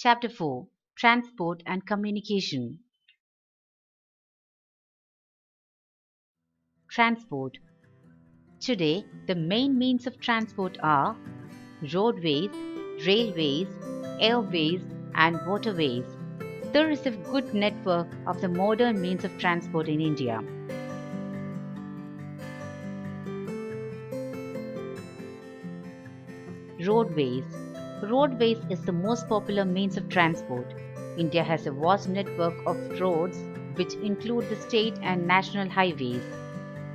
Chapter 4: Transport and Communication. Transport. Today, the main means of transport are roadways, railways, airways, and waterways. There is a good network of the modern means of transport in India. Roadways. Roadways is the most popular means of transport. India has a vast network of roads which include the state and national highways.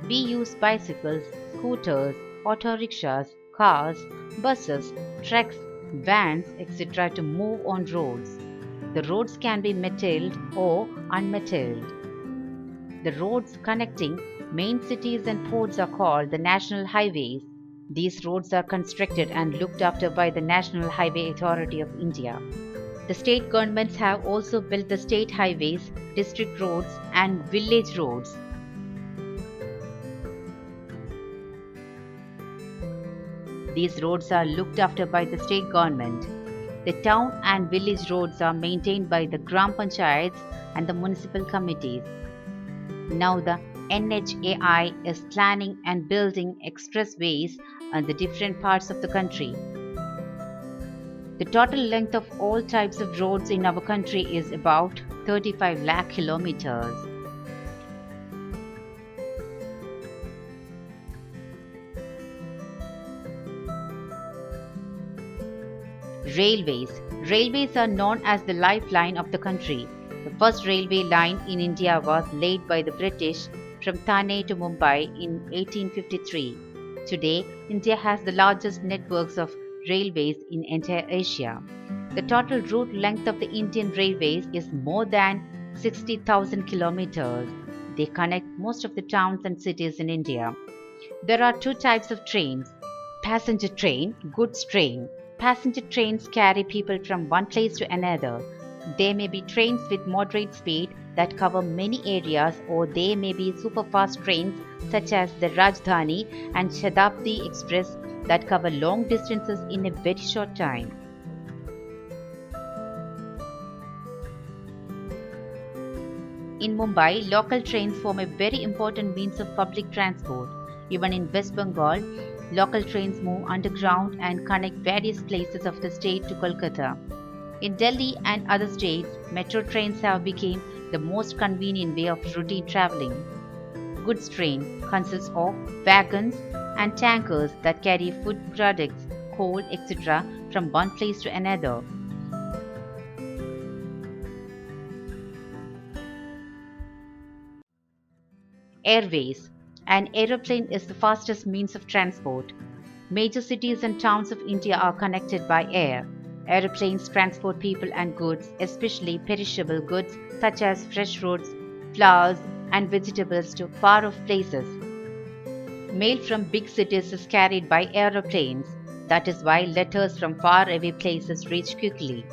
We use bicycles, scooters, auto rickshaws, cars, buses, trucks, vans, etc. to move on roads. The roads can be metalled or unmetalled. The roads connecting main cities and ports are called the national highways. These roads are constructed and looked after by the National Highway Authority of India. The state governments have also built the state highways, district roads, and village roads. These roads are looked after by the state government. The town and village roads are maintained by the Gram Panchayats and the municipal committees. Now the NHAI is planning and building expressways on the different parts of the country. The total length of all types of roads in our country is about 35 lakh kilometers. Railways. Railways are known as the lifeline of the country. The first railway line in India was laid by the British from Thane to Mumbai in 1853. Today, India has the largest networks of railways in entire Asia. The total route length of the Indian railways is more than 60,000 kilometers. They connect most of the towns and cities in India. There are two types of trains: passenger train, goods train. Passenger trains carry people from one place to another. They may be trains with moderate speed that cover many areas, or they may be superfast trains such as the Rajdhani and Shatabdi Express that cover long distances in a very short time. In Mumbai, local trains form a very important means of public transport. Even in West Bengal, local trains move underground and connect various places of the state to Kolkata. In Delhi and other states, metro trains have become the most convenient way of routine traveling. Goods train consists of wagons and tankers that carry food products, coal, etc. from one place to another. Airways. An aeroplane is the fastest means of transport. Major cities and towns of India are connected by air. Aeroplanes transport people and goods, especially perishable goods such as fresh fruits, flowers, and vegetables to far-off places. Mail from big cities is carried by aeroplanes. That is why letters from far-away places reach quickly.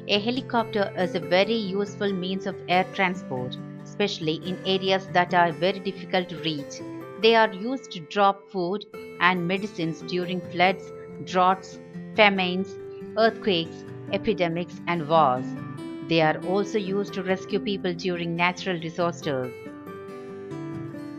A helicopter is a very useful means of air transport, especially in areas that are very difficult to reach. They are used to drop food and medicines during floods, droughts, famines, earthquakes, epidemics, and wars. They are also used to rescue people during natural disasters.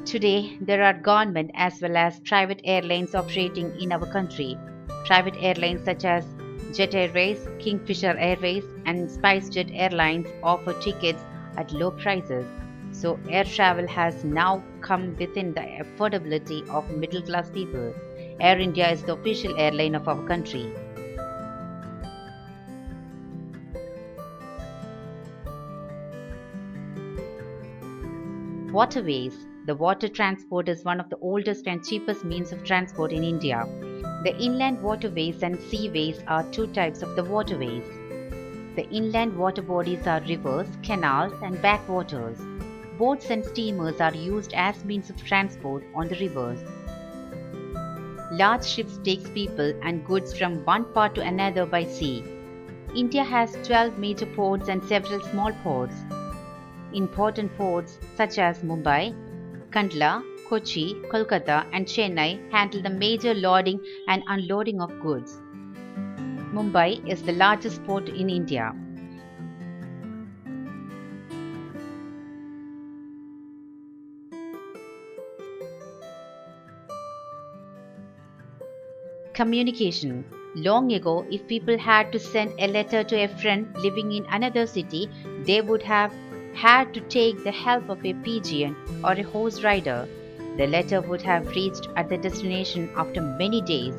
Today, there are government as well as private airlines operating in our country. Private airlines such as Jet Airways, Kingfisher Airways, and SpiceJet Airlines offer tickets at low prices. So, air travel has now come within the affordability of middle class people. Air India is the official airline of our country. Waterways. The water transport is one of the oldest and cheapest means of transport in India. The inland waterways and seaways are two types of the waterways. The inland water bodies are rivers, canals, and backwaters. Boats and steamers are used as means of transport on the rivers. Large ships take people and goods from one part to another by sea. India has 12 major ports and several small ports. Important ports such as Mumbai, Kandla, Kochi, Kolkata, and Chennai handle the major loading and unloading of goods. Mumbai is the largest port in India. Communication. Long ago, if people had to send a letter to a friend living in another city, they would have had to take the help of a pigeon or a horse rider. The letter would have reached at the destination after many days.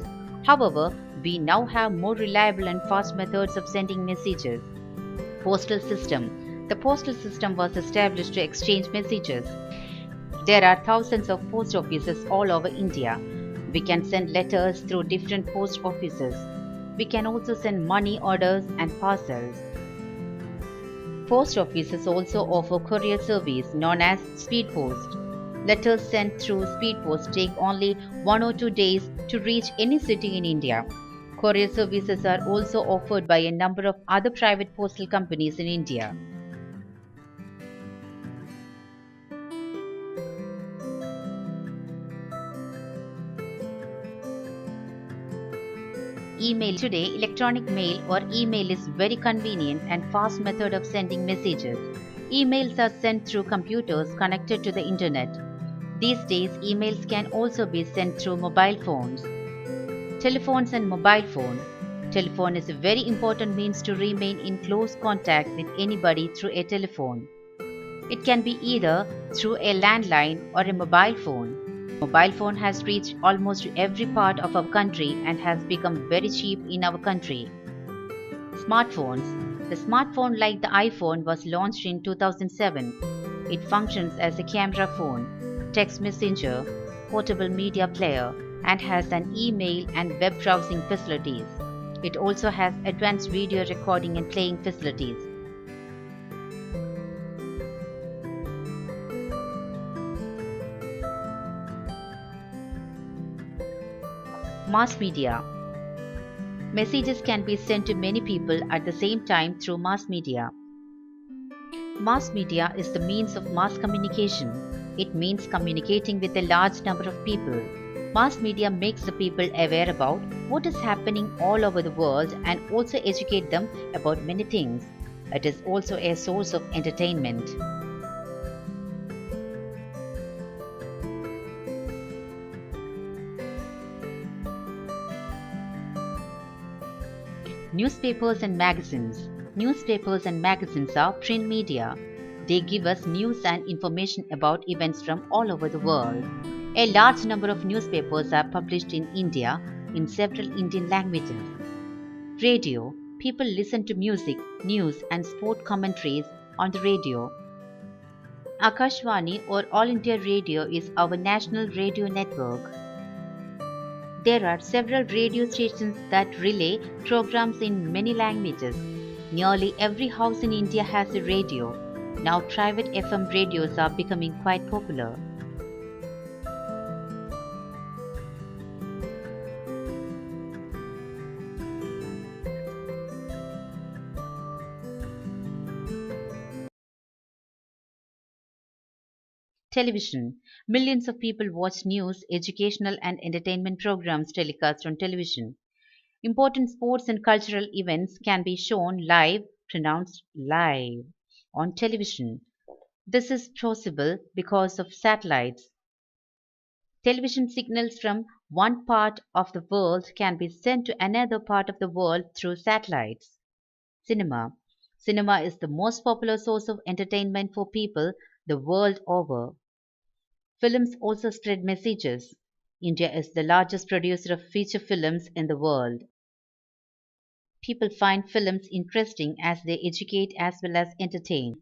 However, we now have more reliable and fast methods of sending messages. Postal system. The postal system was established to exchange messages. There are thousands of post offices all over India. We can send letters through different post offices. We can also send money orders and parcels. Post offices also offer courier service known as speed post. Letters sent through speed post take only 1 or 2 days to reach any city in India. Courier services are also offered by a number of other private postal companies in India. Email. Today, electronic mail or email is very convenient and fast method of sending messages. Emails are sent through computers connected to the internet. These days, emails can also be sent through mobile phones. Telephones and mobile phone. Telephone is a very important means to remain in close contact with anybody through a telephone. It can be either through a landline or a mobile phone. Mobile phone has reached almost every part of our country and has become very cheap in our country. Smartphones. The smartphone like the iPhone was launched in 2007. It functions as a camera phone, text messenger, portable media player, and has an email and web browsing facilities. It also has advanced video recording and playing facilities. Mass media. Messages can be sent to many people at the same time through mass media. Mass media is the means of mass communication. It means communicating with a large number of people. Mass media makes the people aware about what is happening all over the world and also educate them about many things. It is also a source of entertainment. Newspapers and magazines. Newspapers and magazines are print media. They give us news and information about events from all over the world. A large number of newspapers are published in India in several Indian languages. Radio. People listen to music, news, and sport commentaries on the radio. Akashvani or All India Radio is our national radio network. There are several radio stations that relay programs in many languages. Nearly every house in India has a radio. Now private FM radios are becoming quite popular. Television. Millions of people watch news, educational and entertainment programs telecast on television. Important sports and cultural events can be shown live, pronounced live, on television. This is possible because of satellites. Television signals from one part of the world can be sent to another part of the world through satellites. Cinema. Cinema is the most popular source of entertainment for people the world over. Films also spread messages. India is the largest producer of feature films in the world. People find films interesting as they educate as well as entertain.